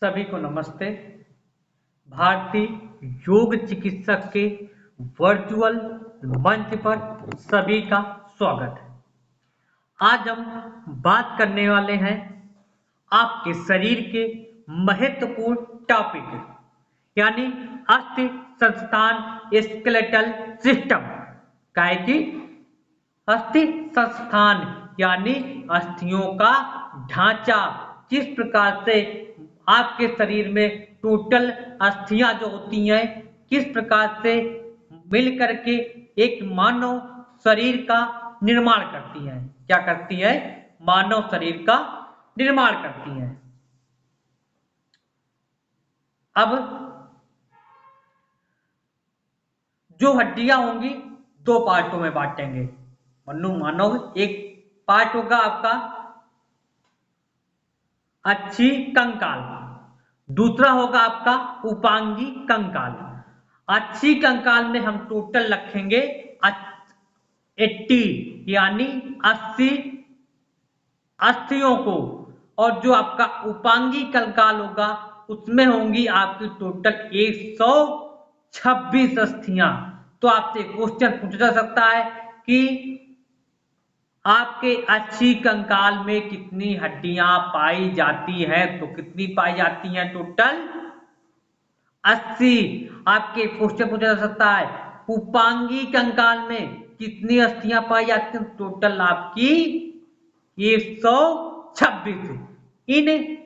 सभी को नमस्ते। भारतीय योग चिकित्सक के वर्चुअल मंच पर सभी का स्वागत है। आज हम बात करने वाले हैं आपके शरीर के महत्वपूर्ण टॉपिक यानी अस्थि संस्थान स्केलेटल सिस्टम काय की अस्थि संस्थान यानी अस्थियों का ढांचा, किस प्रकार से आपके शरीर में टोटल अस्थियां जो होती हैं किस प्रकार से मिल करके एक मानव शरीर का निर्माण करती हैं। क्या करती है? मानव शरीर का निर्माण करती हैं। अब जो हड्डियां होंगी दो पार्टों में बांटेंगे। मानव एक पार्ट होगा आपका अच्छी कंकाल, दूसरा होगा आपका उपांगी कंकाल। अच्छी कंकाल में हम टोटल रखेंगे 80 यानी 80 अस्थियों को, और जो आपका उपांगी कंकाल होगा उसमें होंगी आपकी टोटल 126 अस्थियां। तो आपसे क्वेश्चन पूछा जा सकता है कि आपके अच्छी कंकाल में कितनी हड्डियां पाई जाती हैं? तो कितनी पाई जाती हैं? टोटल 80। आपके क्वेश्चन पूछा जा सकता है उपांगी कंकाल में कितनी अस्थियां पाई जाती हैं? टोटल आपकी 126। इन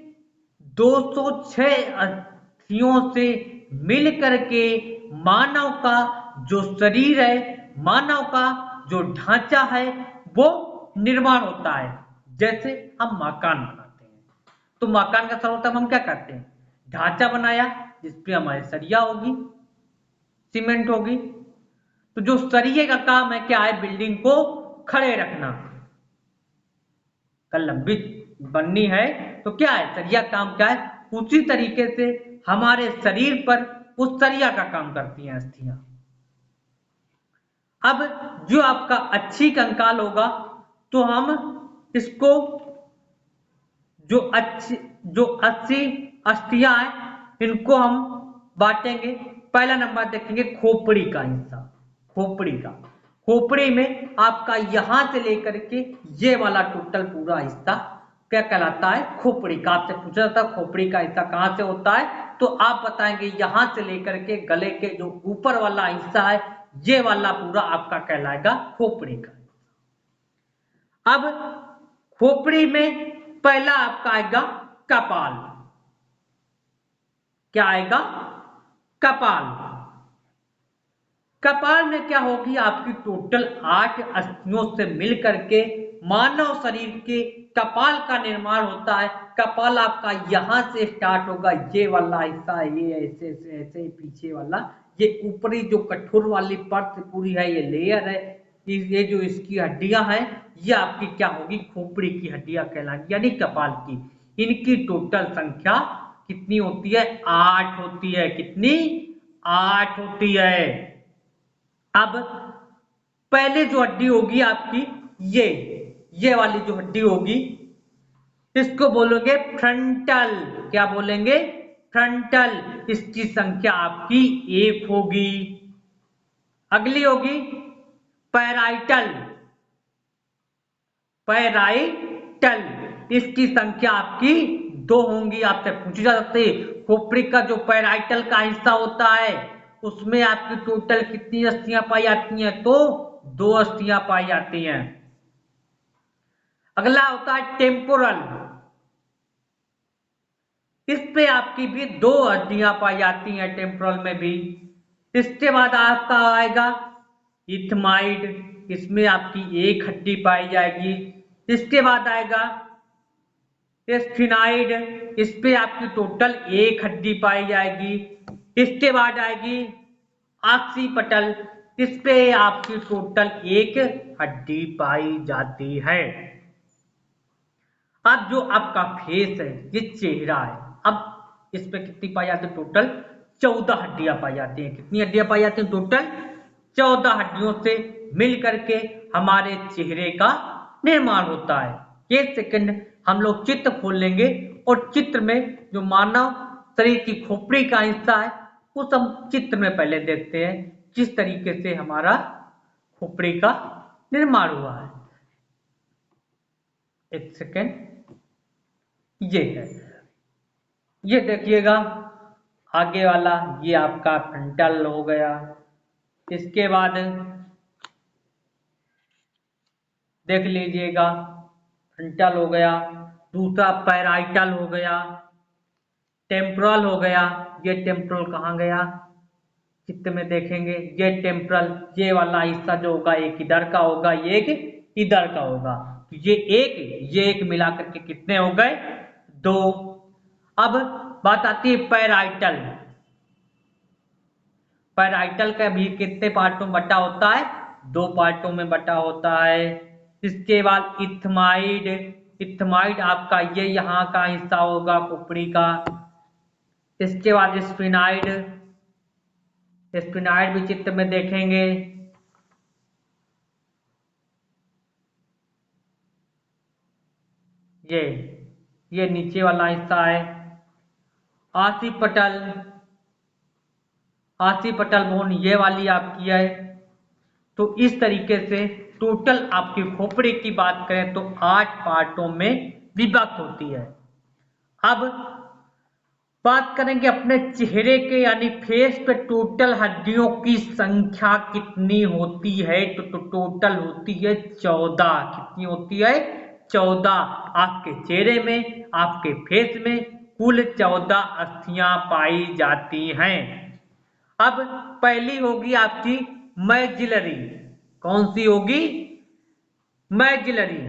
206 अस्थियों से मिल करके मानव का जो शरीर है, मानव का जो ढांचा है वो निर्माण होता है। जैसे हम मकान बनाते हैं तो मकान का सर्वप्रथम हम क्या करते हैं? ढांचा बनाया जिसपे हमारी सरिया होगी, सीमेंट होगी। तो जो सरिये का काम है क्या है? बिल्डिंग को खड़े रखना। कल लंबी बननी है तो क्या है? सरिया काम क्या है? उसी तरीके से हमारे शरीर पर उस सरिया का काम करती हैं अस्थियां। अब जो आपका अच्छी कंकाल होगा तो हम इसको जो 80 अस्थियां हैं इनको हम बांटेंगे। पहला नंबर देखेंगे खोपड़ी का हिस्सा। खोपड़ी में आपका यहां से लेकर के ये वाला टोटल पूरा हिस्सा क्या कहलाता है? खोपड़ी का। आपसे पूछा जाता है खोपड़ी का हिस्सा कहां से होता है तो आप बताएंगे यहां से लेकर के गले के जो ऊपर वाला हिस्सा है ये वाला पूरा आपका कहलाएगा खोपड़ी का। अब खोपड़ी में पहला आपका आएगा कपाल। क्या आएगा? कपाल। कपाल में क्या होगी? आपकी टोटल 8 अस्थियों से मिलकर के मानव शरीर के कपाल का निर्माण होता है। कपाल आपका यहां से स्टार्ट होगा, ये वाला हिस्सा, ये ऐसे ऐसे ऐसे पीछे वाला, ये ऊपरी जो कठोर वाली परत पूरी है, ये लेयर है, ये जो इसकी हड्डियां हैं ये आपकी क्या होगी? खोपड़ी की हड्डियां कहलाएंगी यानी कपाल की। इनकी टोटल संख्या कितनी होती है? 8 होती है। कितनी? 8 होती है। अब पहले जो हड्डी होगी आपकी ये वाली जो हड्डी होगी इसको बोलोगे फ्रंटल। क्या बोलेंगे? फ्रंटल। इसकी संख्या आपकी 1 होगी। अगली होगी पैराइटल। इसकी संख्या आपकी 2 होंगी। आपसे पूछी जा सकती है खोपड़ी का जो पैराइटल का हिस्सा होता है उसमें आपकी टोटल कितनी अस्थियां पाई जाती हैं? तो 2 अस्थियां पाई जाती हैं। अगला होता है टेम्पोरल। इस पे आपकी भी 2 हड्डियां पाई जाती हैं टेम्पोरल में भी। इसके बाद आपका आएगा इथमाइड। इसमें आपकी 1 हड्डी पाई जाएगी। इसके बाद आएगा स्फिनाइड। इस पे आपकी टोटल 1 हड्डी पाई जाएगी। इसके बाद आएगी ऑक्सीपटल। इस पे आपकी टोटल 1 हड्डी पाई जाती है। अब जो आपका फेस है, ये चेहरा है, अब इस पे कितनी पाई जाती है? टोटल 14 हड्डियां पाई जाती हैं। कितनी हड्डियां पाई जाती हैं? टोटल 14 हड्डियों से मिल करके हमारे चेहरे का निर्माण होता है। एक सेकंड हम लोग चित्र खोल लेंगे और चित्र में जो मानव शरीर की खोपड़ी का हिस्सा है, उस हम चित्र में पहले देखते हैं किस तरीके से हमारा खोपड़ी का निर्माण हुआ है। एक सेकेंड, ये है, ये देखिएगा आगे वाला, ये आपका फ्रंटल हो गया। इसके बाद देख लीजिएगा फ्रंटल हो गया, दूसरा पैराइटल हो गया, टेम्पोरल हो गया। ये टेम्पोरल कहाँ गया, चित्र में देखेंगे, ये टेम्पोरल, ये वाला हिस्सा जो होगा एक इधर का होगा, ये एक इधर का होगा। तो ये एक मिला करके कितने हो गए, 2। अब बात आती है पैराइटल। पैराइटल का भी कितने पार्टों में बटा होता है, 2 पार्टों में बटा होता है। इसके बाद इथमाइड, इथमाइड आपका ये यहाँ का हिस्सा होगा खोपड़ी का। इसके बाद स्फिनाइड, स्फिनाइड भी चित्र में देखेंगे। ये नीचे वाला हिस्सा है। आसिपटल, आसिपटल बोन ये वाली आपकी है। तो इस तरीके से टोटल आपकी खोपड़ी की बात करें तो 8 पार्टों में विभक्त होती है। अब बात करेंगे अपने चेहरे के यानी फेस पे टोटल हड्डियों की संख्या कितनी होती है, तो टोटल होती है 14। कितनी होती है, 14। आपके चेहरे में, आपके फेस में कुल 14 अस्थियां पाई जाती हैं। अब पहली होगी आपकी मैक्सिलरी। कौन सी होगी, मैक्सिलरी।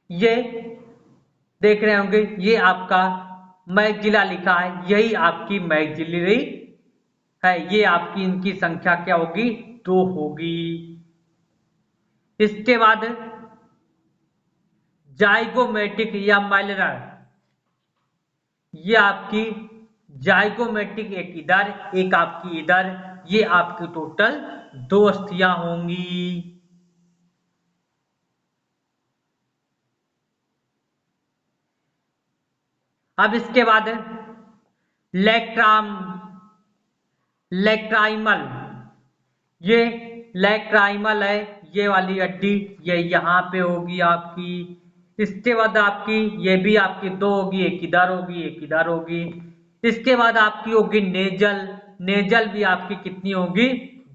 ये देख रहे होंगे, ये आपका मैक्सिला लिखा है, यही आपकी मैक्सिलरी है। ये आपकी इनकी संख्या क्या होगी, 2 होगी। इसके बाद जाइगोमेटिक या मैलरर, ये आपकी जाइगोमेटिक एक इधर एक आपकी इधर, ये आपकी टोटल 2 अस्थियां होंगी। अब इसके बाद लेक्ट्राम, लेक्ट्राइमल, ये लेक्ट्राइमल है, ये वाली हड्डी ये यहाँ पे होगी आपकी। इसके बाद आपकी ये भी आपकी 2 होगी, एक इधर होगी एक इधर होगी। इसके बाद आपकी होगी नेजल, नेजल भी आपकी कितनी होगी,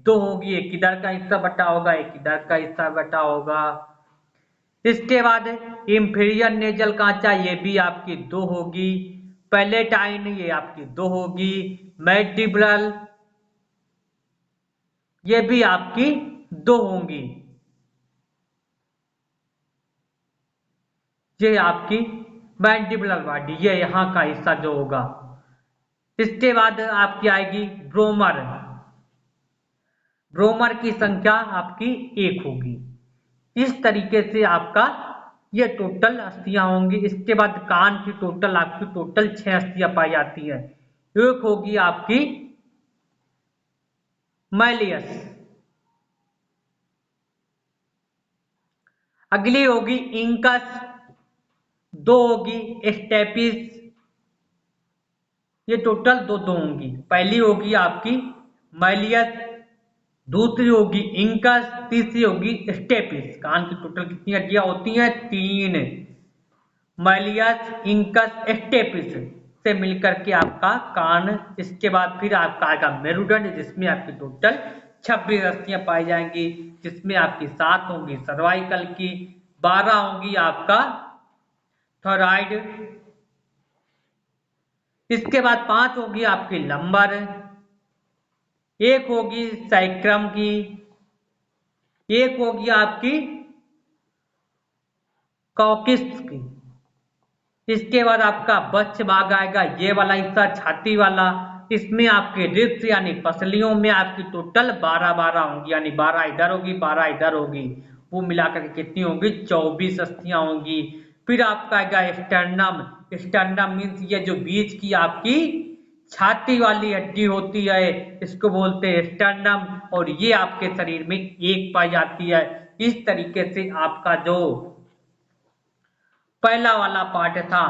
2 होगी, एक इधर का हिस्सा बटा होगा एक इधर का हिस्सा बटा होगा। इसके बाद इंफीरियर नेजल कांचा, ये भी आपकी 2 होगी। पैलेटाइन ये आपकी 2 होगी। मैंडिबुलर ये भी आपकी 2 होंगी। ये आपकी मैंडिबुलर बॉडी, ये यहाँ का हिस्सा जो होगा। इसके बाद आपकी आएगी ब्रोमर, ब्रोमर की संख्या आपकी 1 होगी। इस तरीके से आपका ये टोटल अस्थियां होंगी। इसके बाद कान की टोटल आपकी 6 अस्थियां पाई जाती है। एक होगी आपकी मैलियस, अगली होगी इंकस, 2 होगी स्टेपिस, ये टोटल 2 होंगी। पहली होगी आपकी मैलियस, दूसरी होगी इंकस, तीसरी होगी स्टेपिस। कान की टोटल कितनी हड्डियां होती हैं, 3। मैलियस, इंकस, स्टेपिस से मिलकर के आपका कान। इसके बाद फिर आपका आएगा मेरुदंड, जिसमें आपकी टोटल 26 अस्थियां पाई जाएंगी, जिसमें आपकी 7 होंगी सर्वाइकल की, 12 होंगी आपका थोराइड। इसके बाद 5 होगी आपकी लंबर, 1 होगी सैक्रम की, 1 होगी आपकी कॉकिस की। इसके बाद आपका बच्च भाग आएगा, ये वाला हिस्सा छाती वाला, इसमें आपके रिब्स यानी पसलियों में आपकी टोटल 12 होंगी, यानी 12 इधर होगी 12 इधर होगी। वो मिलाकर कितनी होंगी, 24 अस्थियां होंगी। फिर आपका आएगा स्टर्नम, स्टर्नम मीन्स ये जो बीच की आपकी छाती वाली हड्डी होती है, इसको बोलते हैं स्टर्नम, और ये आपके शरीर में 1 पाई जाती है। इस तरीके से आपका जो पहला वाला पार्ट था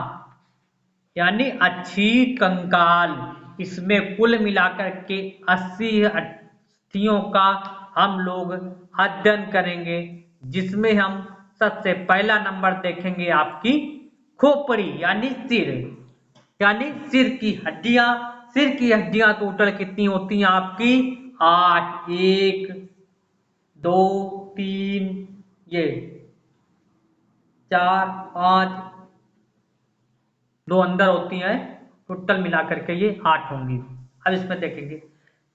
यानी अच्छी कंकाल। इसमें कुल मिलाकर के 80 अस्थियों का हम लोग अध्ययन करेंगे, जिसमें हम सबसे पहला नंबर देखेंगे आपकी खोपड़ी यानी सिर, यानी सिर की हड्डियां। सिर की हड्डियां टोटल कितनी होती हैं आपकी? 8। 1 2 3 ये 4 5, 2 अंदर होती हैं, टोटल मिलाकर के ये 8 होंगी। अब इसमें देखेंगे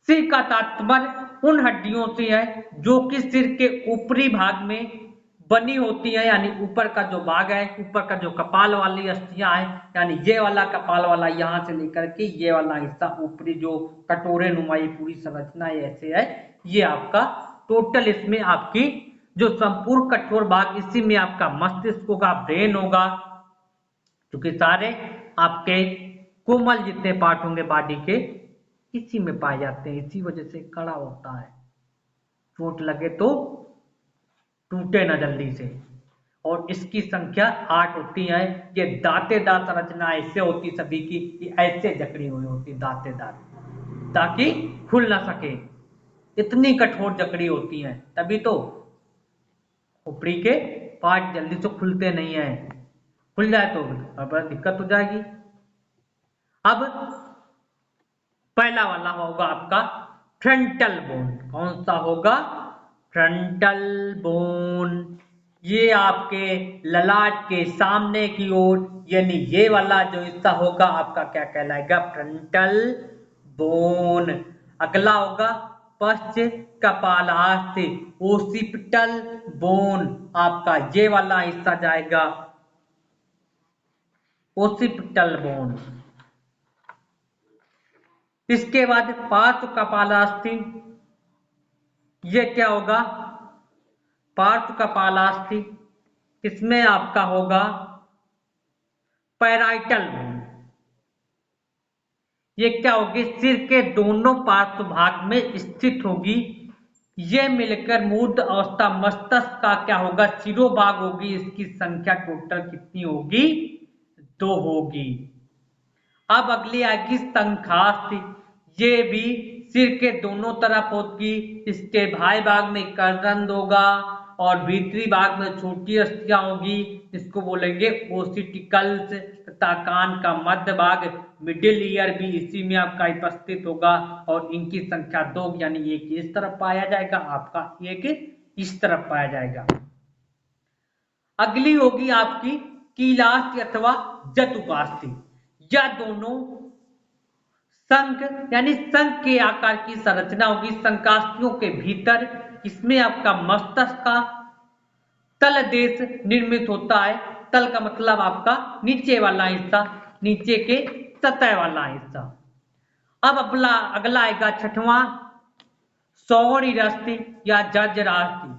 सिर का तात्पर्य उन हड्डियों से है जो कि सिर के ऊपरी भाग में बनी होती है, यानी ऊपर का जो भाग है, ऊपर का जो कपाल वाली अस्थियां है, यानी ये वाला कपाल वाला यहां से लेकर के ये वाला हिस्सा ऊपरी जो कटोरे नुमाई पूरी संरचना ऐसे है, ये आपका टोटल इसमें आपकी जो संपूर्ण कठोर भाग, इसी में आपका मस्तिष्क होगा, ब्रेन होगा, क्योंकि सारे आपके कोमल जितने पार्ट होंगे बॉडी के इसी में पाए जाते हैं, इसी वजह से कड़ा होता है, चोट लगे तो टूटे ना जल्दी से। और इसकी संख्या 8 होती है। ये दांतेदार संरचना ऐसे होती सभी की, ये ऐसे जकड़ी हुई होती दांतेदार, ताकि खुल ना सके, इतनी कठोर जकड़ी होती है, तभी तो खोपड़ी के पार्ट जल्दी से खुलते नहीं है, खुल जाए तो बड़ा दिक्कत हो जाएगी। अब पहला वाला होगा आपका फ्रंटल बोन। कौन सा होगा? Frontal bone. ये आपके ललाट के सामने की ओर, यानी ये वाला जो हिस्सा होगा आपका क्या कहलाएगा? Frontal bone. अगला होगा पश्च कपालास्थ, ओसिपिटल बोन, आपका ये वाला हिस्सा जाएगा ओसिपिटल बोन। इसके बाद पार्श्व कपालास्थि, ये क्या होगा? पार्श्व कपालास्थि, इसमें आपका होगा पैराइटल बोन। ये क्या होगी? सिर के दोनों पार्श्व भाग में स्थित होगी। ये मिलकर मूर्ध अवस्था मस्तिष्क का क्या होगा? शिरोभाग होगी। इसकी संख्या टोटल कितनी होगी? 2 होगी। अब अगली आएगी शंखास्थि। ये भी सिर के दोनों तरफ होगी। इसके भाई भाग में करदंड होगा और भीतरी भाग में छोटी अस्थियां होगी, इसको बोलेंगे ओसिटिकल्स, तथा कान का मध्य भाग मिडिल ईयर भी इसी में आपका उपस्थित होगा और इनकी संख्या 2, यानी एक इस तरफ पाया जाएगा आपका, एक इस तरफ पाया जाएगा। अगली होगी आपकी कीलास्थि अथवा जतुपास्थि। यह दोनों शंख यानी शंख के आकार की संरचना होगी शंखास्थियों के भीतर। इसमें आपका मस्तिष्क का तल देश निर्मित होता है। तल का मतलब आपका नीचे वाला हिस्सा, नीचे के सतह वाला हिस्सा। अब अगला आएगा छठवां सौरिरस्थि या जर्जरास्थि।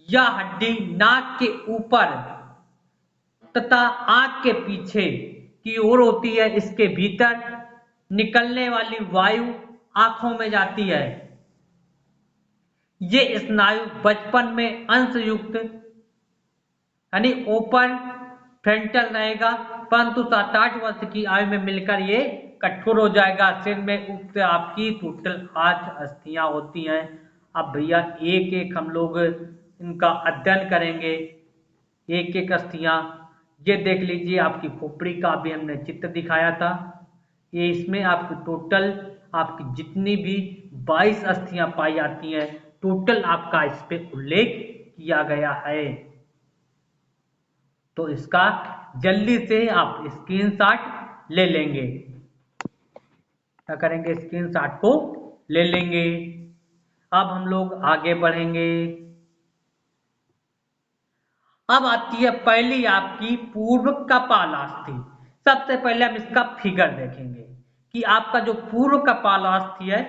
यह हड्डी नाक के ऊपर तथा आंख के पीछे की ओर होती है। इसके भीतर निकलने वाली वायु आंखों में जाती है। ये स्नायु बचपन में अंशयुक्त यानी ओपन फ्रंटल रहेगा, परंतु 7-8 वर्ष की आयु में मिलकर ये कठोर हो जाएगा। सिर में उक्त आपकी टोटल 8 अस्थियां होती हैं। अब भैया एक एक हम लोग इनका अध्ययन करेंगे, एक एक अस्थियां। ये देख लीजिए आपकी खोपड़ी का अभी हमने चित्र दिखाया था। ये इसमें आपकी टोटल आपकी जितनी भी 22 अस्थियां पाई जाती हैं, टोटल आपका इस पे उल्लेख किया गया है। तो इसका जल्दी से आप स्क्रीनशॉट ले लेंगे। क्या करेंगे? स्क्रीनशॉट को ले लेंगे। अब हम लोग आगे बढ़ेंगे। अब आती है पहली आपकी पूर्व कपालास्थि। सबसे पहले हम इसका फिगर देखेंगे कि आपका जो पूर्व कपालास्थि है,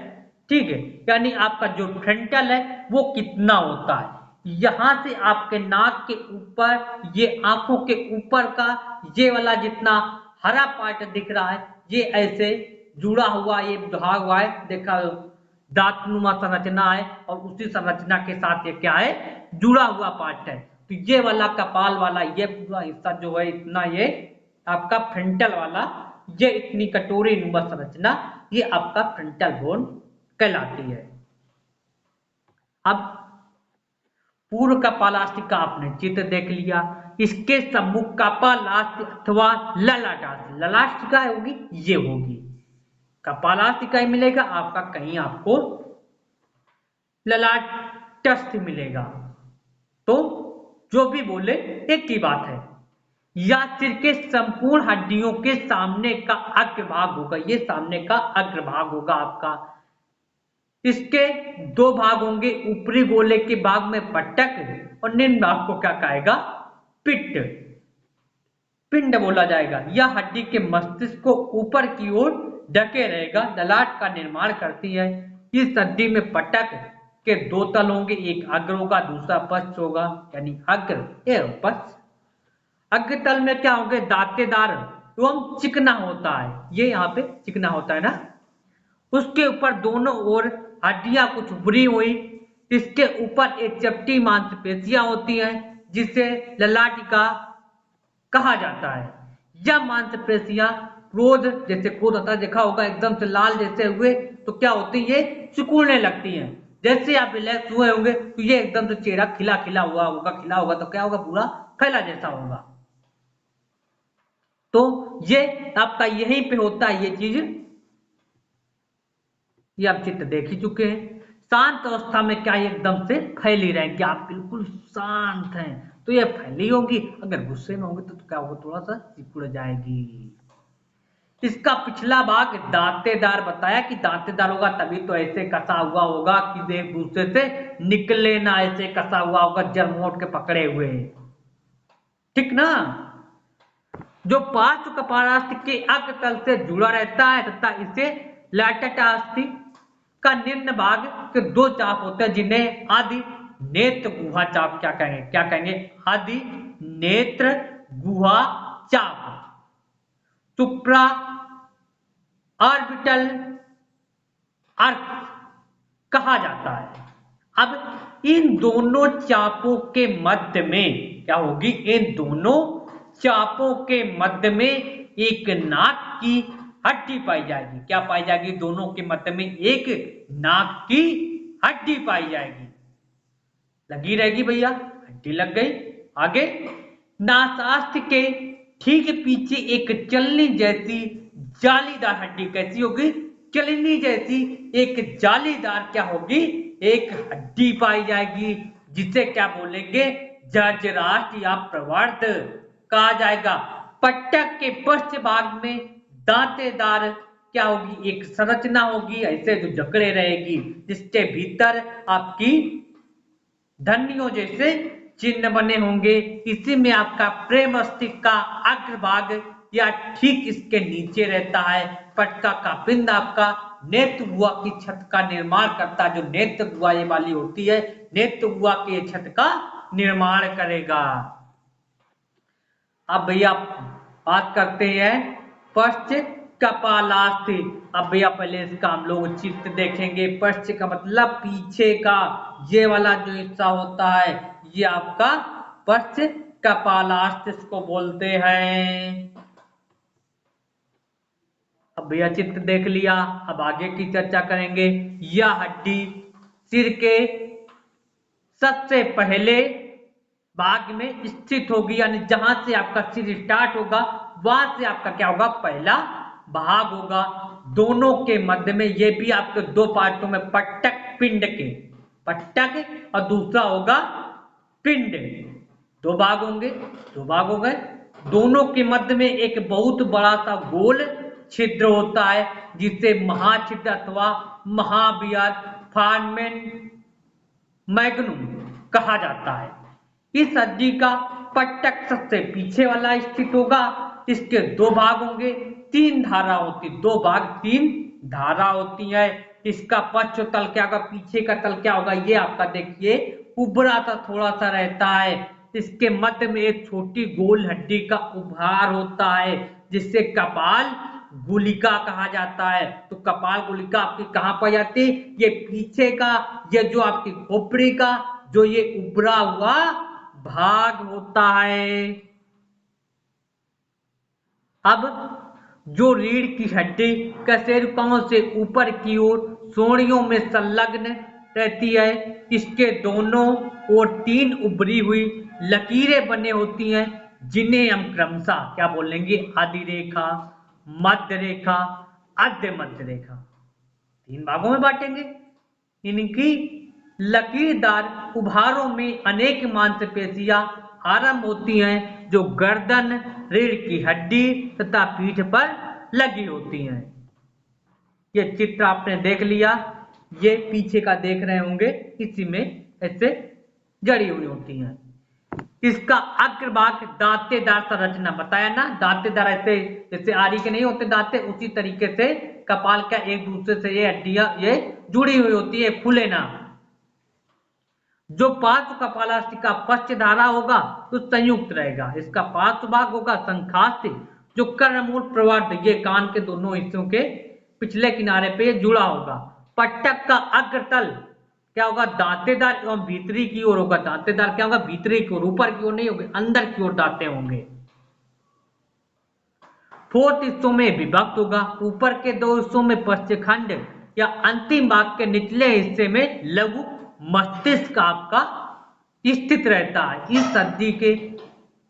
ठीक है, यानी आपका जो फ्रंटल है वो कितना होता है। यहां से आपके नाक के ऊपर, ये आंखों के ऊपर का ये वाला जितना हरा पार्ट दिख रहा है, ये ऐसे जुड़ा हुआ, ये भाग हुआ है, देखा दांतनुमा संरचना है और उसी संरचना के साथ ये क्या है? जुड़ा हुआ पार्ट है। तो ये वाला कपाल वाला ये पूरा हिस्सा जो है, इतना ये आपका फ्रंटल वाला ये इतनी कटोरी नुमा संरचना ये आपका फ्रंटल बोन कहलाती है। अब पूर्व कपालास्थ का आपने चित्र देख लिया। इसके सम्मुख कपालास्थ अथवा ललाटास्थ, ललाट क्या होगी, ये होगी। कपालास्थ का ही मिलेगा आपका, कहीं आपको ललाटस्थ मिलेगा। तो जो भी बोले एक ही बात है। या सिर के संपूर्ण हड्डियों के सामने का अग्रभाग होगा, ये सामने का अग्रभाग होगा आपका। इसके दो भाग होंगे, ऊपरी गोले के भाग में पट्टक और निम्न भाग को क्या कहेगा, पिट्ट, पिंड बोला जाएगा। यह हड्डी के मस्तिष्क को ऊपर की ओर ढके रहेगा, ललाट का निर्माण करती है। इस हड्डी में पट्टक के दो तल होंगे, एक अग्र होगा दूसरा पश्च होगा, यानी अग्र एवं पश्च। अग्र तल में क्या होंगे, दांतेदार एवं चिकना होता है, ये यहाँ पे चिकना होता है ना। उसके ऊपर दोनों ओर हड्डियां कुछ उभरी हुई, इसके ऊपर एक चपटी मांसपेशियां होती हैं जिसे ललाटिका कहा जाता है। यह मांसपेशियां क्रोध, जैसे क्रोध होता है देखा होगा एकदम से लाल जैसे हुए तो क्या होती है, सिकुड़ने लगती हैं। जैसे आप रिलैक्स हुए होंगे तो ये एकदम से चेहरा खिला खिला हुआ होगा, खिला होगा तो क्या होगा, पूरा फैला जैसा होगा। तो ये आपका यहीं पे होता है ये चीज, ये आप चित्र देख ही चुके हैं। शांत अवस्था में क्या एकदम से फैली रहेंगी, आप बिल्कुल शांत हैं तो ये फैली होगी, अगर गुस्से में होंगे तो क्या होगा, थोड़ा सा सिकुड़ जाएगी। इसका पिछला भाग दांतेदार बताया कि दांतेदार होगा तभी तो ऐसे कसा हुआ होगा कि एक दूसरे से निकले ना, ऐसे कसा हुआ होगा जरमोट के पकड़े हुए, ठीक ना। जो पार्श्व कपालास्थ के अग्र तल से जुड़ा रहता है तथा इसे ललाटास्थ का निम्न भाग के दो चाप होते हैं जिन्हें आदि नेत्र गुहा चाप क्या कहेंगे, क्या कहेंगे, आदि नेत्र गुहा चाप, सुप्रा ऑर्बिटल अर्क कहा जाता है। अब इन दोनों चापों के मध्य में क्या होगी, इन दोनों चापों के मध्य में एक नाक की हड्डी पाई जाएगी। क्या पाई जाएगी, दोनों के मध्य में एक नाक की हड्डी पाई जाएगी, लगी रहेगी भैया, हड्डी लग गई। आगे नासास्थ के ठीक पीछे एक चलनी जैसी जालीदार हड्डी, कैसी होगी, चलनी जैसी एक जालीदार क्या होगी, एक हड्डी पाई जाएगी, जिसे क्या बोलेंगे, जठरांठ या प्रवर्ध कहा जाएगा। पट्टक के पश्च भाग में दांतेदार क्या होगी, एक संरचना होगी ऐसे जो जकड़े रहेगी, जिसके भीतर आपकी धन्नियों जैसे चिन्ह बने होंगे। इसी में आपका प्रेमस्तिक का अग्रभाग या ठीक इसके नीचे रहता है। पटका का पिंड आपका नेत्र गुहा की छत का निर्माण करता है, जो नेत्र गुहा ये वाली होती है, नेत्र गुहा की छत का निर्माण करेगा। अब भैया बात करते हैं पश्च कपालास्थ। अब भैया पहले इसका हम लोग चित्र देखेंगे। पश्च का मतलब पीछे का, ये वाला जो हिस्सा होता है ये आपका पश्च कपालास्थ इसको बोलते हैं। अब भैया चित्र देख लिया, अब आगे की चर्चा करेंगे। यह हड्डी सिर के सबसे पहले भाग में स्थित होगी, यानी जहां से आपका सिर स्टार्ट होगा वहां से आपका क्या होगा, पहला भाग होगा। दोनों के मध्य में ये भी आपके दो पार्टों में पट्टक पिंड के, पट्टक और दूसरा होगा पिंड, दो भाग होंगे, दो भाग हो गए। दोनों के मध्य में एक बहुत बड़ा सा गोल छिद्र होता है जिसे महाछिद्र अथवा महाबियर फार्मेन मैग्नुम कहा जाता है। इस हड्डी का पट्टक सबसे पीछे वाला स्थित होगा। इसके दो भाग होंगे, तीन धारा होती, दो भाग तीन धारा होती है। इसका पश्च तल क्या होगा, पीछे का तल क्या होगा, ये आपका देखिए उभरा सा थोड़ा सा रहता है। इसके मध्य में एक छोटी गोल हड्डी का उभार होता है जिससे कपाल गुलिका कहा जाता है। तो कपाल गुलिका आपकी कहां पाई जाती है, ये पीछे का, ये जो आपकी खोपड़ी का जो ये उभरा हुआ भाग होता है। अब जो रीढ़ की हड्डी कशेरुकाओं से ऊपर की ओर सोड़ियों में संलग्न रहती है। इसके दोनों ओर 3 उभरी हुई लकीरें बने होती हैं, जिन्हें हम क्रमशः क्या बोलेंगे? आदि रेखा, मध्य रेखा, अर्ध मध्य रेखा, 3 भागों में बांटेंगे। इनकी लकीरदार उभारों में अनेक मांसपेशियां आरंभ होती हैं, जो गर्दन, रीढ़ की हड्डी तथा पीठ पर लगी होती हैं। ये चित्र आपने देख लिया, ये पीछे का देख रहे होंगे, इसी में ऐसे जड़ी हुई होती हैं। इसका अग्रभाग दांतेदार संरचना, बताया ना, दांतेदार ऐसे जैसे आरी के नहीं होते दांते, उसी तरीके से कपाल का एक दूसरे से ये हड्डियां ये जुड़ी हुई होती है, खुले ना। जो पार्श्व कपालास्थि का पश्चधारा होगा तो संयुक्त रहेगा। इसका पार्श्व भाग होगा संखास्थि, जो कर्णमूल प्रवर्ध, ये कान के दोनों हिस्सों के पिछले किनारे पे जुड़ा होगा। पट्टक का अग्रतल क्या होगा? दांतेदार एवं भीतरी की ओर होगा। दांतेदार क्या होगा? भीतरी की ओर, ऊपर की ओर नहीं होगी, अंदर की ओर दांते होंगे। फोर्थ हिस्सों में विभक्त होगा। ऊपर के 2 हिस्सों में पश्चखंड या अंतिम भाग के निचले हिस्से में लघु मस्तिष्क आपका स्थित रहता है। इस संधि के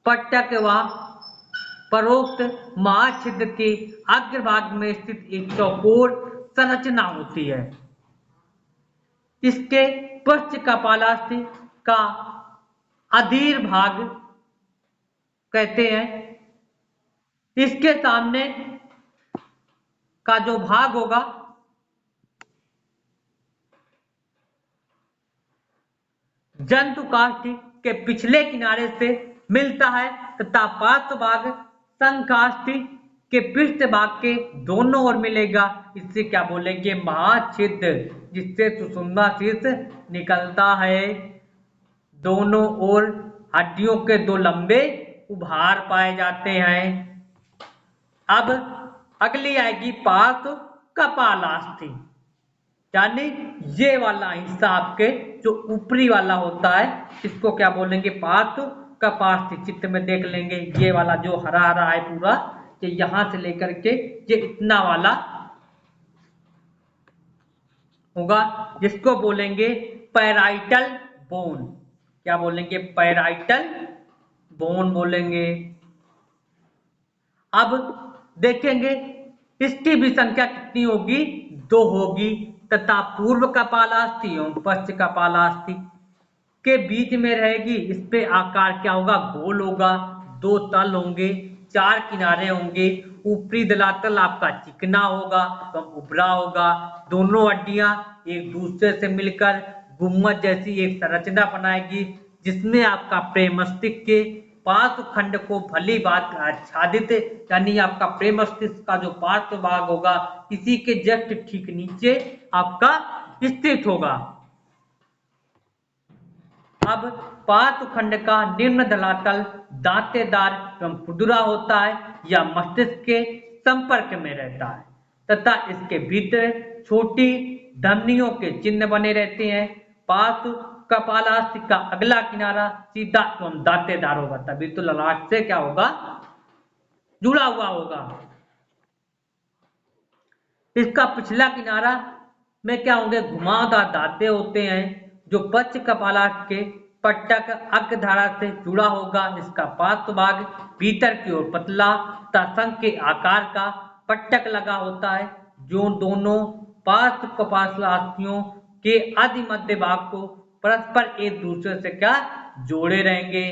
पट्टक व परोक्त महाछिद्र के अग्रभाग में स्थित एक चौकोर संरचना होती है। इसके पश्च कपालास्थि का अधीर भाग कहते हैं। इसके सामने का जो भाग होगा जंतुकाष्ठी के पिछले किनारे से मिलता है तथा पार्श्व भाग संकाष्ठी के पृष्ठ भाग के दोनों ओर मिलेगा। इससे क्या बोलेंगे? महाछिद्र, जिससे सुषुम्ना शीर्ष निकलता है। दोनों ओर हड्डियों के 2 लंबे उभार पाए जाते हैं। अब अगली आएगी पार्श्व कपालास्थि, यानी ये वाला हिस्सा आपके जो ऊपरी वाला होता है, इसको क्या बोलेंगे? पार्श्व कपालास्थि। चित्र में देख लेंगे, ये वाला जो हरा हरा है पूरा, ये यहां से लेकर के ये इतना वाला होगा, जिसको बोलेंगे पैराइटल बोन। क्या बोलेंगे? पैराइटल बोन बोलेंगे। अब देखेंगे इसकी भी संख्या कितनी होगी? 2 होगी तथा पूर्व कपालास्थि एवं पश्च कपालास्थि के बीच में रहेगी। इस पे आकार क्या होगा? गोल होगा। 2 तल होंगे, 4 किनारे होंगे। ऊपरी धरातल आपका चिकना होगा एवं उभरा होगा। दोनों हड्डियां एक दूसरे से मिलकर गुम्मद जैसी एक संरचना बनाएगी, जिसमें आपका प्रेमस्तिष्क के पार्श्व खंड को भली बात आच्छादित, यानी आपका प्रेमस्तिष्क का जो पार्श्व भाग होगा इसी के जस्ट ठीक नीचे आपका स्थित होगा। अब पार्श्व खंड का निम्न धरातल दांतेदार एवं खुरदुरा होता है या मस्तिष्क के संपर्क में रहता है तथा इसके भीतर छोटी धमनियों के चिन्ह बने रहते हैं। पार्श्व कपालास्थि का अगला किनारा सीधा एवं दांतेदार होगा, तभी तो ललाट से क्या होगा? जुड़ा हुआ होगा। इसका पिछला किनारा में क्या होंगे? घुमावदार दांते होते हैं, जो पश्च कपालास्थि के पट्टक अग्रधारा से जुड़ा होगा। इसका पार्श्व भाग भीतर की ओर पतला तथा शंख के आकार का पट्टक लगा होता है, जो दोनों पार्श्व कपालास्थियों के आदि मध्य भाग को परस्पर एक दूसरे से क्या जोड़े रहेंगे।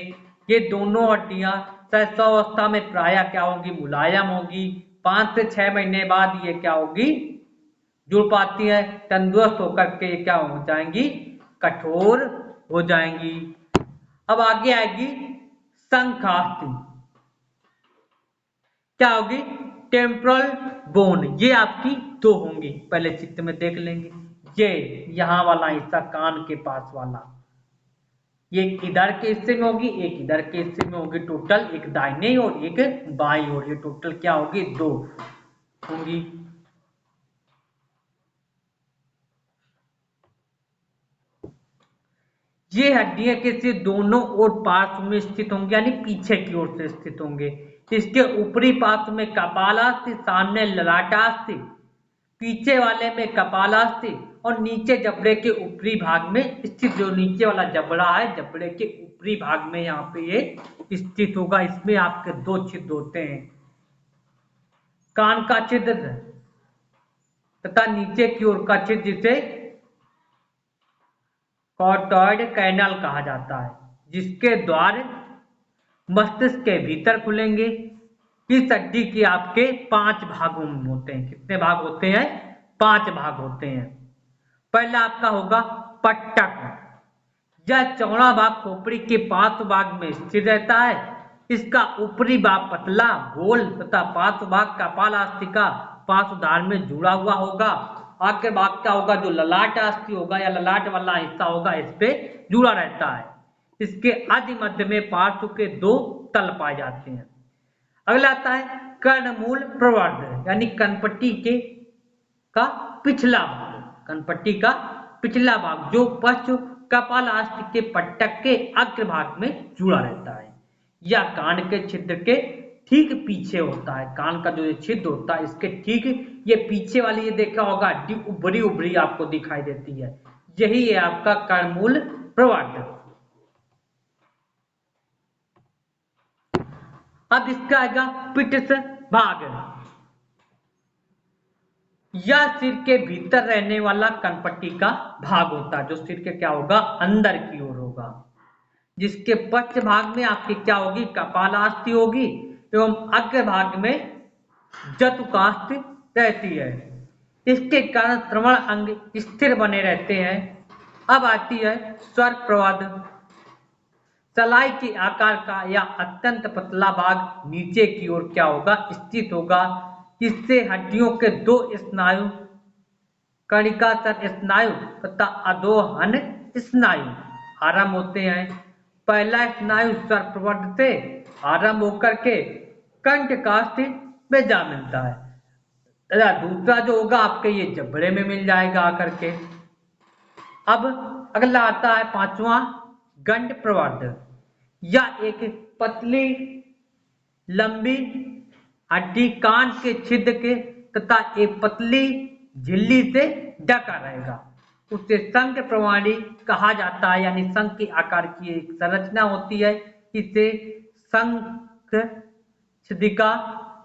ये दोनों हड्डियां शैशवावस्था में प्रायः क्या होगी? मुलायम होगी। 5 से 6 महीने बाद ये क्या होगी? जुड़ पाती है। तंदुरुस्त होकर के क्या हो जाएंगी? कठोर हो जाएंगी। अब आगे आएगी संखास्थि। क्या होगी? Temporal bone. ये आपकी 2 होंगी, पहले चित्र में देख लेंगे। ये यहां वाला हिस्सा कान के पास वाला, ये इधर के हिस्से में होगी, एक इधर के हिस्से में होगी। टोटल एक दाहिने और एक बाईं ओर, ये टोटल क्या होगी? 2 होंगी। ये हड्डियां किसी दोनों ओर पार्श्व में स्थित होंगे, यानी पीछे की ओर से स्थित होंगे। इसके ऊपरी पार्श्व में कपालास्थि, सामने ललाटास्थि, पीछे वाले में कपालास्थि और नीचे जबड़े के ऊपरी भाग में स्थित, जो नीचे वाला जबड़ा है जबड़े के ऊपरी भाग में यहाँ पे ये स्थित होगा। इसमें आपके दो छिद्र होते हैं, कान का छिद्र तथा नीचे की ओर का छिद्र, जिसे कॉर्टॉइड कैनाल कहा जाता है, जिसके द्वार मस्तिष्क के भीतर खुलेंगे। इस हड्डी के आपके 5 भागों में होते हैं। कितने भाग होते हैं? 5 भाग होते हैं। पहला आपका होगा पट्टक। यह चौड़ा भाग खोपड़ी के पार्श्व भाग में स्थित रहता है। इसका ऊपरी भाग पतला, गोल तथा पार्श्व भाग कपालास्थि का पार्श्वधार में जुड़ा हुआ होगा। आगे भाग क्या होगा? जो ललाट अस्थि होगा या ललाट वाला हिस्सा होगा, इस पे जुड़ा रहता है। इसके आदि मध्य में पार्श्व के 2 तल पाए जाते हैं। अगला आता है कर्णमूल प्रवर्ध, यानी कनपट्टी के का पिछला भाग, कनपट्टी का पिछला भाग जो पश्च कपालास्थि के पट्टक के अग्र भाग में जुड़ा रहता है। यह कान के छिद्र के ठीक पीछे होता है। कान का जो ये छिद्र होता है इसके ठीक ये पीछे वाली, ये देखा होगा हड्डी उभरी उभरी आपको दिखाई देती है, यही है आपका कर्णमूल प्रवर्ध। अब इसका आएगा पिटस भाग। यह सिर के भीतर रहने वाला कनपट्टी का भाग होता है, जो सिर के क्या होगा? अंदर की ओर होगा। जिसके पश्च भाग में आपकी क्या होगी? कपालास्थि होगी एवं अग्र भाग में जतुकास्थि रहती है। इसके कारण श्रवण अंग स्थिर बने रहते हैं। अब आती है स्वर प्रवर्ध। सलाई के आकार का या अत्यंत पतला भाग नीचे की ओर क्या होगा? स्थित होगा। इससे हड्डियों के 2 स्नायु, कणिकासर स्नायु तथा अधोहन स्नायु आरंभ होते हैं। पहला स्नायु स्वर प्रवर्ध से आरंभ होकर के कंठकास्थि में जा मिलता है तथा दूसरा जो होगा आपके ये जबड़े में मिल जाएगा आकर के। अब अगला आता है 5वां गंड प्रवर्ध। यह एक पतली लंबी हड्डी कान के छिद्र के तथा एक पतली झिल्ली से ढका रहेगा। उसे शंख प्रवाणी कहा जाता है, यानी शंख के आकार की एक संरचना होती है। इसे शंख छिदिका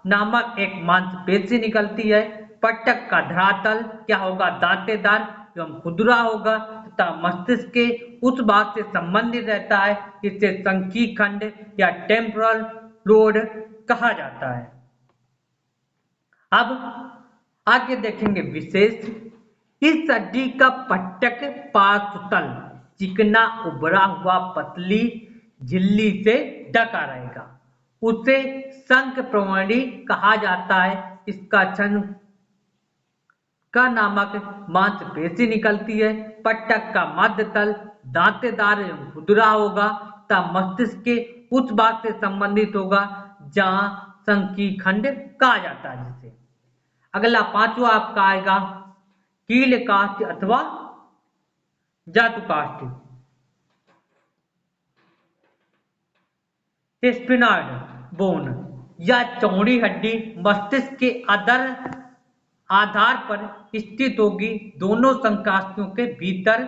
नामक एक मांसपेशी निकलती है। पट्टक का धरातल क्या होगा? दांतेदार एवं खुरदुरा होगा तथा मस्तिष्क के उस भाग से संबंधित रहता है। इसे संकी खंड या टेम्पोरल लोब कहा जाता है। अब आगे देखेंगे विशेष। इस हड्डी का पट्टक पार्श्वतल चिकना उभरा हुआ पतली झिल्ली से ढका रहेगा। उसे शंख प्रवणी कहा जाता है। इसका शंख का नामक मांसपेशी निकलती है। पट्टक का मध्य तल दांतेदार एवं खुरदुरा होगा तथा मस्तिष्क के उस भाग से संबंधित होगा जहां संकी खंड कहा जाता है जिसे। अगला 5वां आपका आएगा कील काष्ठ अथवा जातुकाष्ठ। Sphenoid bone. यह चौड़ी हड्डी मस्तिष्क के आधार पर स्थित होगी। दोनों संकाष्ठों के भीतर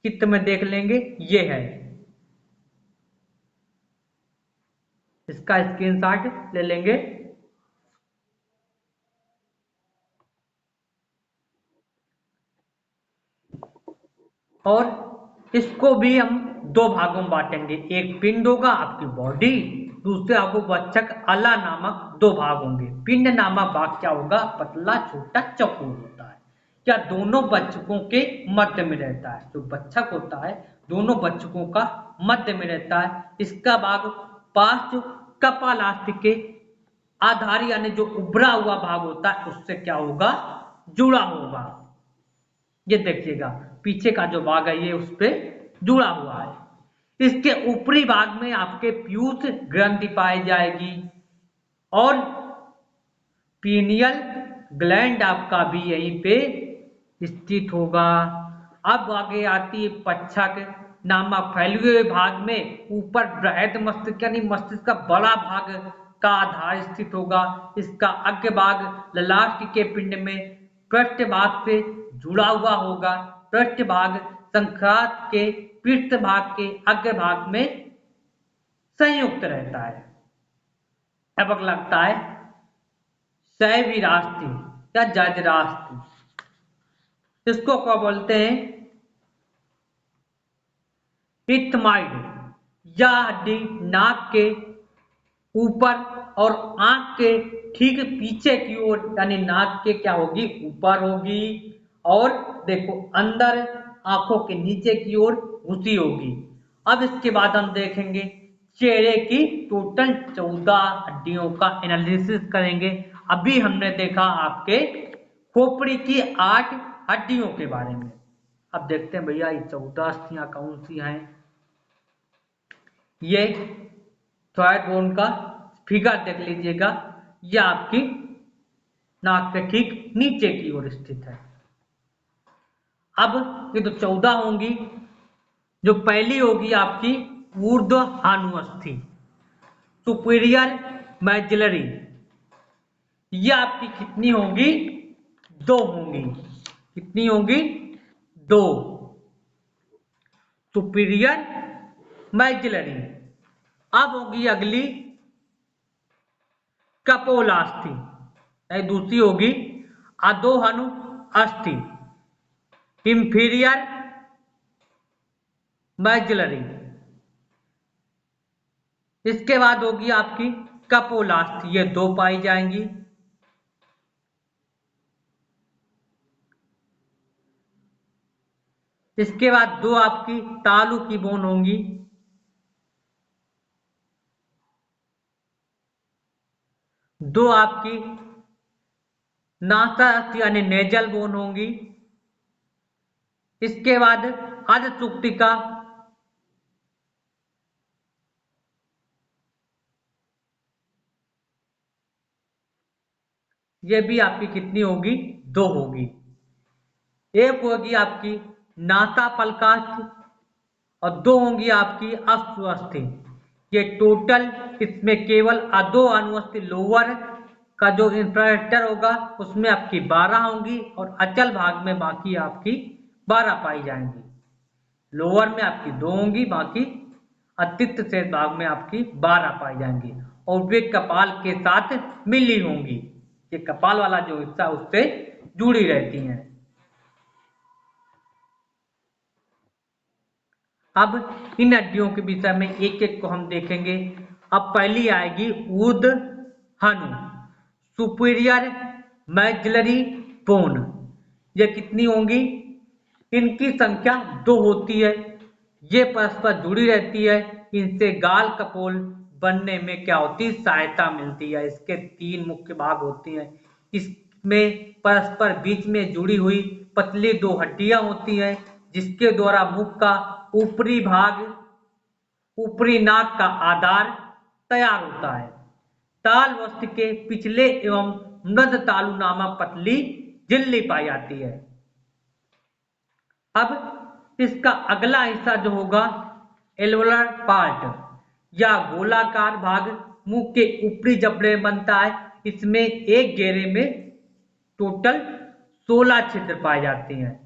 चित्र में देख लेंगे, ये है। इसका स्क्रीनशॉट ले लेंगे। और इसको भी हम 2 भागों में बांटेंगे। एक पिंड होगा आपकी बॉडी, दूसरे आपको बच्चक अला नामक 2 भाग होंगे। पिंड नामक भाग क्या होगा? पतला छोटा चौकोर होता है। क्या दोनों बच्चकों के मध्य में रहता है। जो बच्चक होता है दोनों बच्चकों का मध्य में रहता है। इसका भाग पार्श्व कपालास्थि के आधार, यानी जो उभरा हुआ भाग होता है उससे क्या होगा? जुड़ा होगा। ये देखिएगा पीछे का जो भाग है ये उस पर जुड़ा हुआ है। इसके ऊपरी भाग में आपके पीयूष ग्रंथि पाई जाएगी और पीनियल ग्लैंड आपका भी यहीं पे स्थित होगा। अब आगे आती है पच्छक। नामक फैले हुए भाग में ऊपर बृहद मस्तिष्क यानी मस्तिष्क का बड़ा भाग का आधार स्थित होगा। इसका अग्र भाग ललाट के पिंड में पृष्ठ भाग से जुड़ा हुआ होगा। पृष्ठ भाग संघात के पृष्ठ भाग के अग्र भाग में संयुक्त रहता है। अब लगता है शैविरास्ति या जजरास्ति, इसको क्या बोलते हैं? इथमाइड। यह हड्डी नाक के ऊपर और आंख के ठीक पीछे की ओर यानी नाक के क्या होगी? ऊपर होगी, और देखो अंदर आंखों के नीचे की ओर घुसी होगी। अब इसके बाद हम देखेंगे चेहरे की टोटल 14 हड्डियों का एनालिसिस करेंगे। अभी हमने देखा आपके खोपड़ी की 8 हड्डियों के बारे में। अब देखते हैं भैया ये 14 अस्थियां कौन सी हैं। ये थॉयड बोन का फिगर देख लीजिएगा, ये आपकी नाक के ठीक नीचे की ओर स्थित है। अब ये तो 14 होंगी। जो पहली होगी आपकी ऊर्ध्वानुअस्थि, सुपीरियर मैजिलरी, ये आपकी कितनी होगी? 2 होंगी। कितनी होगी? 2 सुपीरियर मैजिलरी। अब होगी अगली कपोलास्थि, दूसरी होगी अधोहनु अस्थि, इंफीरियर मैजिलरी। इसके बाद होगी आपकी कपोलास्थि, ये 2 पाई जाएंगी। इसके बाद 2 आपकी तालु की बोन होंगी। दो आपकी नासास्थि यानी नेजल बोन होंगी। इसके बाद अधसूक्तिका, ये भी आपकी कितनी होगी? 2 होगी। एक होगी आपकी नासाफलकास्थि और 2 होंगी आपकी अश्वस्थि। ये टोटल इसमें केवल अधो अनुअस्थि लोअर का जो इंफ्रास्ट्रक्चर होगा उसमें आपकी 12 होंगी और अचल भाग में बाकी आपकी 12 पाई जाएंगी। लोअर में आपकी 2 होंगी, बाकी अतिरिक्त शेष भाग में आपकी 12 पाई जाएंगी और वे कपाल के साथ मिली होंगी। ये कपाल वाला जो हिस्सा उससे जुड़ी रहती हैं। अब इन हड्डियों के विषय में एक एक को हम देखेंगे। अब पहली आएगी ऊर्ध्वहनु, सुपीरियर मैजिलरी बोन। ये कितनी होंगी? इनकी संख्या 2 होती है। ये परस्पर जुड़ी रहती है। इनसे गाल कपोल बनने में क्या होती है? सहायता मिलती है। इसके 3 मुख्य भाग होते हैं। इसमें परस्पर बीच में जुड़ी हुई पतली 2 हड्डियां होती हैं, जिसके द्वारा मुख का ऊपरी भाग, ऊपरी नाक का आधार तैयार होता है। ताल वस्त्र के पिछले एवं मृद तालु नामक पतली झिल्ली पाई जाती है। अब इसका अगला हिस्सा जो होगा एल्वोलर पार्ट या गोलाकार भाग मुंह के ऊपरी जबड़े में बनता है। इसमें एक घेरे में टोटल 16 छिद्र पाए जाते हैं।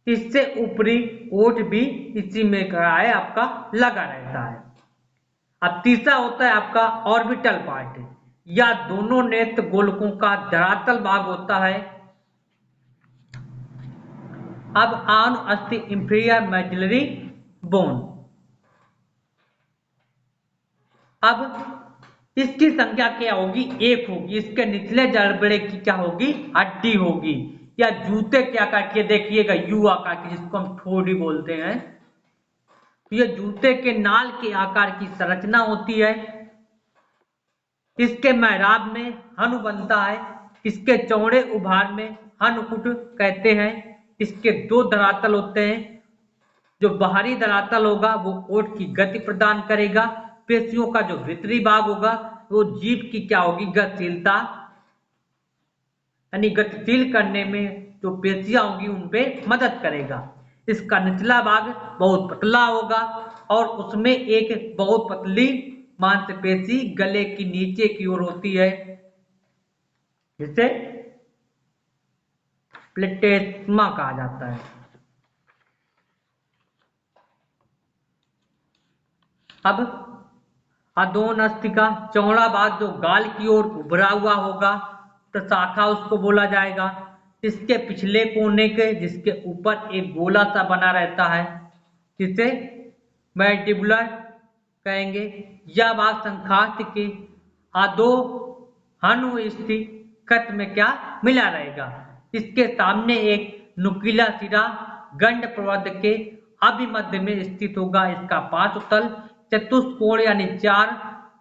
इससे ऊपरी ओठ भी इसी में क्या है आपका लगा रहता है। अब तीसरा होता है आपका ऑर्बिटल पार्ट या दोनों नेत्र गोलकों का धरातल भाग होता है। अब अनुअस्थि इंफीरियर मैजिलरी बोन। अब इसकी संख्या क्या होगी? 1 होगी। इसके निचले जबड़े की क्या होगी? हड्डी होगी या जूते के आकार की, देखिएगा यू आकार की, जिसको हम ठोड़ी बोलते हैं। तो ये जूते के नाल के आकार की संरचना होती है। इसके मेहराब में हनु बनता है। इसके चौड़े उभार में हनुकुट कहते हैं। इसके 2 धरातल होते हैं। जो बाहरी धरातल होगा वो ओठ की गति प्रदान करेगा। पेशियों का जो भीतरी भाग होगा वो जीभ की क्या होगी? गतिशीलता, यानी गतिशील करने में जो पेशियां होंगी उन पे मदद करेगा। इसका निचला भाग बहुत पतला होगा और उसमें एक बहुत पतली मांसपेशी गले की नीचे की ओर होती है, जिसे प्लेटेस्मा कहा जाता है। अब अधोन अस्थि का चौड़ा भाग जो गाल की ओर उभरा हुआ होगा प्रशाखा उसको बोला जाएगा। इसके पिछले कोने के जिसके ऊपर एक गोला सा बना रहता है जिसे मैंडिबुलर कहेंगे। यह भाग शंखास्थ के अधोहनुस्थि कट में क्या मिला रहेगा। इसके सामने एक नुकीला सिरा गंड प्रवर्ध के अभिमध्य में स्थित होगा। इसका पांच तल चतुष्कोण यानी चार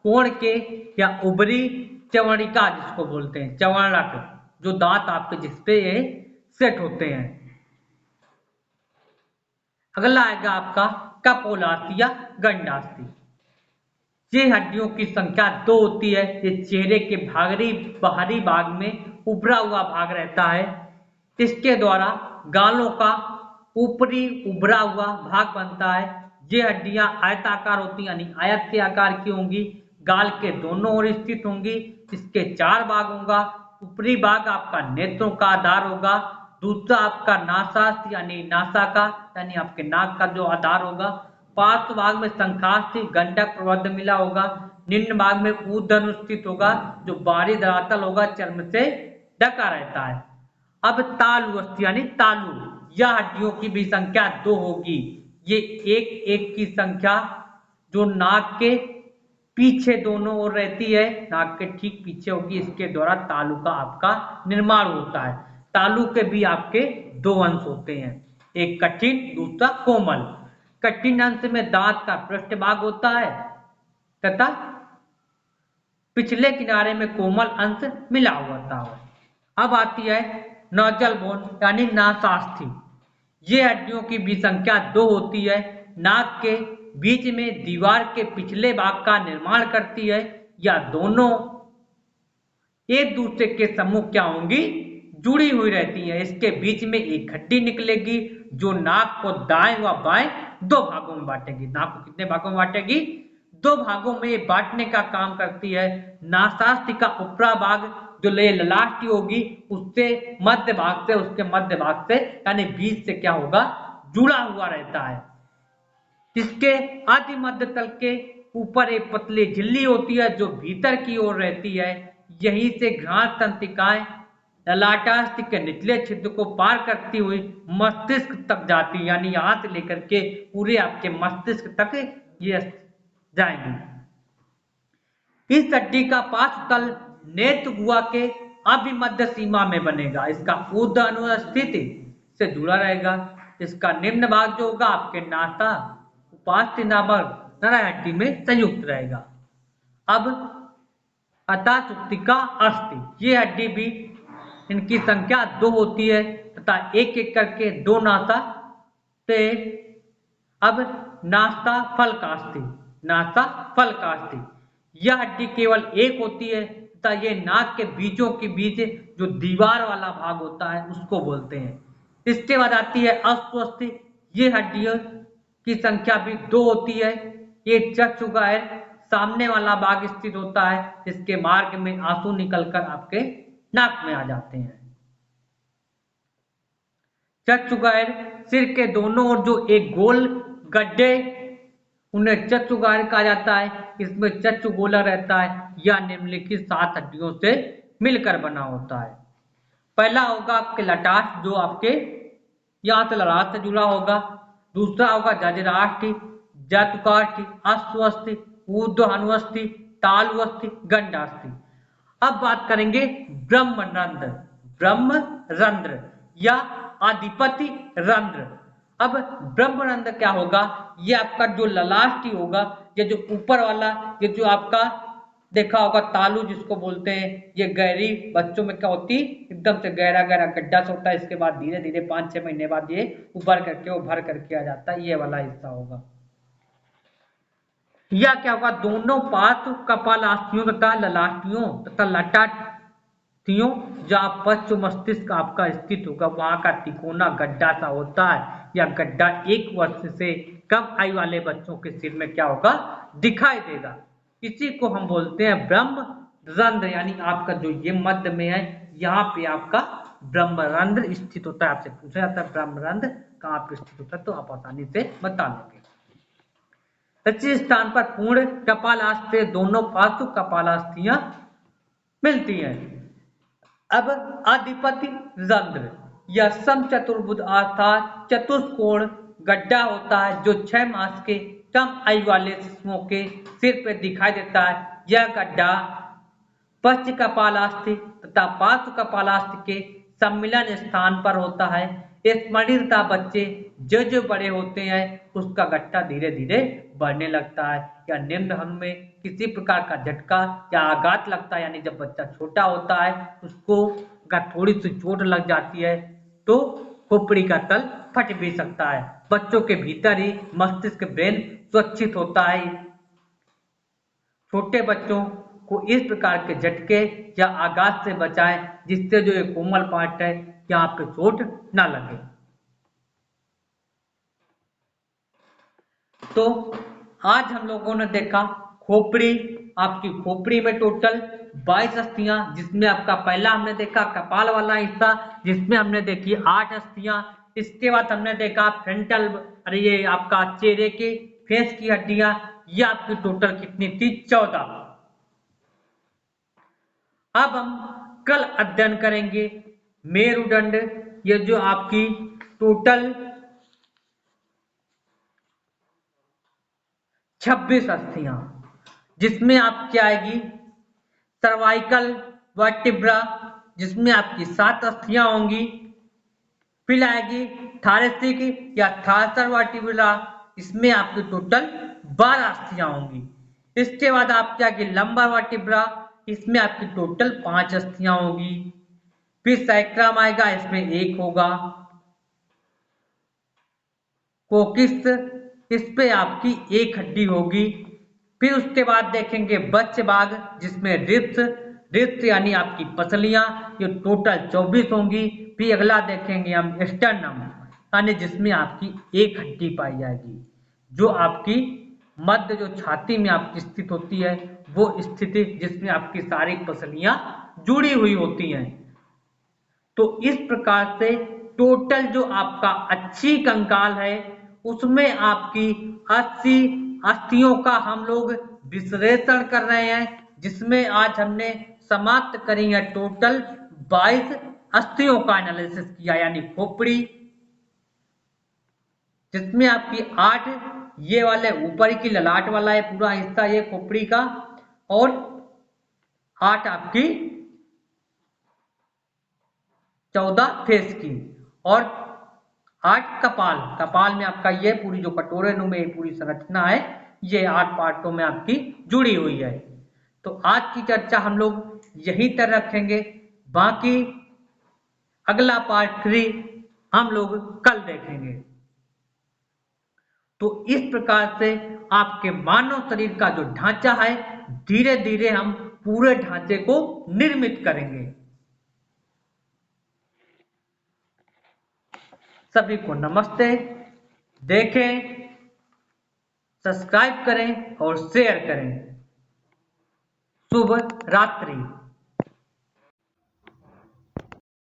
कोण के या उभरी चवणिका जिसको बोलते हैं, चवणक, जो दांत आपके जिसपे सेट होते हैं। अगला आएगा आपका कपोलास्थि या गंडास्थि। ये हड्डियों की संख्या 2 होती है। ये चेहरे के बाहरी भाग में उभरा हुआ भाग रहता है। इसके द्वारा गालों का ऊपरी उभरा हुआ भाग बनता है। ये हड्डियां आयताकार होती हैं यानी आयत के आकार की होंगी, गाल के दोनों ओर स्थित होंगी। इसके 4 भाग होगा। ऊपरी भाग आपका नेत्रों का आधार होगा, दूसरा आपका नासास्थ यानी नासा का यानी आपके नाक का जो आधार होगा, पार्श्व भाग में शंखास्थ गंडक प्रवर्ध मिला होगा, निम्न भाग में ऊर्ध्व स्थित होगा जो बाहरी धरातल होगा चर्म से ढका रहता है। अब तालु अस्थि यानी तालु, यह हड्डियों की भी संख्या 2 होगी। ये एक एक की संख्या जो नाक के पीछे दोनों ओर रहती है, नाक के ठीक पीछे होगी। इसके द्वारा तालु का आपका निर्माण होता है। तालु के भी आपके 2 अंश होते हैं, एक कठिन दूसरा कोमल। कठिन अंश में दांत का पृष्ठ भाग होता है तथा पिछले किनारे में कोमल अंश मिला हुआ होता है। अब आती है नोजल बोन यानी नासास्थि। ये हड्डियों की भी संख्या 2 होती है। नाक के बीच में दीवार के पिछले भाग का निर्माण करती है। या दोनों एक दूसरे के सम्मुख क्या होंगी, जुड़ी हुई रहती है। इसके बीच में एक हड्डी निकलेगी जो नाक को दाएं व बाएं 2 भागों में बांटेगी। नाक को कितने भागों में बांटेगी, 2 भागों में बांटने का काम करती है। नासास्थि का ऊपरा भाग जो ललाटि होगी उससे मध्य भाग से, उसके मध्य भाग से यानी बीच से क्या होगा, जुड़ा हुआ रहता है। इसके आदि मध्य तल के ऊपर एक पतली झिल्ली होती है जो भीतर की ओर रहती है। यहीं से घ्राण तंत्रिकाएं ललाटास्थि के निचले छिद्र को पार करती हुई मस्तिष्क तक जाती है, यानी यहां से लेकर के पूरे आपके मस्तिष्क तक ये जाएंगी। इस हड्डी का पार्श्व तल नेत्र गुहा के अभिमध्य सीमा में बनेगा। इसका ऊर्ध्व अनुस्थिति से जुड़ा रहेगा। इसका निम्न भाग जो होगा आपके नासा उपास्थि नामक नर हड्डी में संयुक्त रहेगा। अब अताचुक्तिका अस्थि, ये हड्डी भी इनकी संख्या 2 होती है तथा एक एक करके 2 नासा से। अब नासा फलकास्थि, नासा फलकास्थि, यह हड्डी केवल एक होती है तथा ये नाक के बीचों के बीच जो दीवार वाला भाग होता है उसको बोलते हैं। इसके बाद आती है अश्वस्थि। ये हड्डियों की संख्या भी 2 होती है। ये चक्षुगायर सामने वाला भाग स्थित होता है। इसके मार्ग में आंसू निकलकर आपके नाक में आ जाते हैं। चक्षुगायर सिर के दोनों ओर जो एक गोल गड्ढे, उन्हें चक्षुगायर कहा जाता है। इसमें चक्षुगोला रहता है। यह निम्नलिखित 7 हड्डियों से मिलकर बना होता है। पहला होगा आपके लटार जो आपके यहाँ से ललाट से जुड़ा होगा। दूसरा होगा जजराष्टि, जतुकाष्टि, अश्वस्थि, ऊर्ध्वानुअस्थि, तालुअस्थि, गंडास्थि। अब बात करेंगे ब्रह्मरंध्र, ब्रह्मरंध्र या अधिपति रंध्र। अब ब्रह्मरंध्र क्या होगा, ये आपका जो ललाष्टि होगा, ये जो ऊपर वाला, ये जो आपका देखा होगा तालु जिसको बोलते हैं, ये गहरी बच्चों में क्या होती, एकदम से गहरा गहरा गड्ढा सा होता है। इसके बाद धीरे धीरे 5-6 महीने बाद ये उभर करके आ जाता है। ये वाला हिस्सा होगा। यह क्या होगा, दोनों पार्श्व कपालास्थियों तथा ललाटियों तथा लटा अस्थियों जहाँ पश्च मस्तिष्क आपका स्थित होगा वहां का तिकोना गड्ढा सा होता है, या गड्ढा 1 वर्ष से कम आयु वाले बच्चों के सिर में क्या होगा, दिखाई देगा। इसी को हम बोलते हैं ब्रह्मरंध्र, यानी आपका जो ये मध्य में है यहाँ पे आपका ब्रह्मरंध्र स्थित होता है। आपसे पूछा जाता है ब्रह्मरंध्र कहाँ पे स्थित होता है, तो आप आसानी से बता लोगे। इस स्थान पर पूर्ण कपालास्थ से दोनों पार्श्व कपालास्थियां मिलती हैं। अब अधिपति रंध्र यह समचतुर्भुज अर्थात चतुष्कोण गड्ढा होता है जो 6 मास के कम आयु वाले शिशुओं के सिर पर दिखाई देता है। यह गड्ढा पश्च कपालास्थ तथा पार्श्व कपालास्थ के सम्मिलन स्थान पर होता है। स्मरणीयता बच्चे जो बड़े होते हैं उसका गट्टा धीरे धीरे बढ़ने लगता है, या निम्न हनु में किसी प्रकार का झटका या आघात लगता है, यानी जब बच्चा छोटा होता है उसको अगर थोड़ी सी चोट लग जाती है तो खोपड़ी का तल फट भी सकता है। बच्चों के भीतर ही मस्तिष्क ब्रेन सुरक्षित होता है। छोटे बच्चों को इस प्रकार के झटके या आघात से बचाएं जिससे जो ये कोमल पार्ट है यहाँ पे चोट ना लगे। तो आज हम लोगों ने देखा खोपड़ी, आपकी खोपड़ी में टोटल 22 अस्थियां, जिसमें आपका पहला हमने देखा कपाल वाला हिस्सा जिसमें हमने देखी 8 अस्थियां। इसके बाद हमने देखा फ्रंटल, अरे ये आपका चेहरे के फेस की हड्डियां, ये आपकी टोटल कितनी थी 14। अब हम कल अध्ययन करेंगे मेरुदंड, ये जो आपकी टोटल 26 अस्थियां, जिसमें आपकी आएगी सर्वाइकल वर्टिब्रा जिसमें आपकी 7 अस्थियां होंगी। फिर आएगी थारेसिक या थारसर वर्टिब्रा, इसमें आपकी टोटल 12 अस्थियां होंगी। इसके बाद आपकी आएगी लंबर वर्टिब्रा, इसमें आपकी टोटल 5 अस्थियां होगी। फिर सैक्रम आएगा, इसमें 1 होगा। कोकिस, इस पे आपकी 1 हड्डी होगी। फिर उसके बाद देखेंगे बच्च भाग जिसमें रिप्स यानी आपकी पसलियां, ये टोटल 24 होंगी। फिर अगला देखेंगे हम स्टर्नम, यानी जिसमें आपकी 1 हड्डी पाई जाएगी, जो आपकी मध्य जो छाती में आपकी स्थित होती है वो स्थिति जिसमें आपकी सारी पसलियां जुड़ी हुई होती हैं। तो इस प्रकार से टोटल जो आपका अच्छी कंकाल है उसमें आपकी 80 अस्थियों का हम लोग विश्लेषण कर रहे हैं, जिसमें आज हमने समाप्त करी है टोटल 22 अस्थियों का एनालिसिस किया, यानी खोपड़ी जिसमें आपकी 8 ये वाले ऊपर की ललाट वाला है पूरा हिस्सा ये खोपड़ी का, और 8 आपकी 14 फेस की, और 8 कपाल में आपका ये पूरी जो कटोरे में पूरी संरचना है ये 8 पार्टों में आपकी जुड़ी हुई है। तो आज की चर्चा हम लोग यहीं तक रखेंगे, बाकी अगला पार्ट 3 हम लोग कल देखेंगे। तो इस प्रकार से आपके मानव शरीर का जो ढांचा है धीरे धीरे हम पूरे ढांचे को निर्मित करेंगे। सभी को नमस्ते, देखें, सब्सक्राइब करें और शेयर करें। शुभ रात्रि।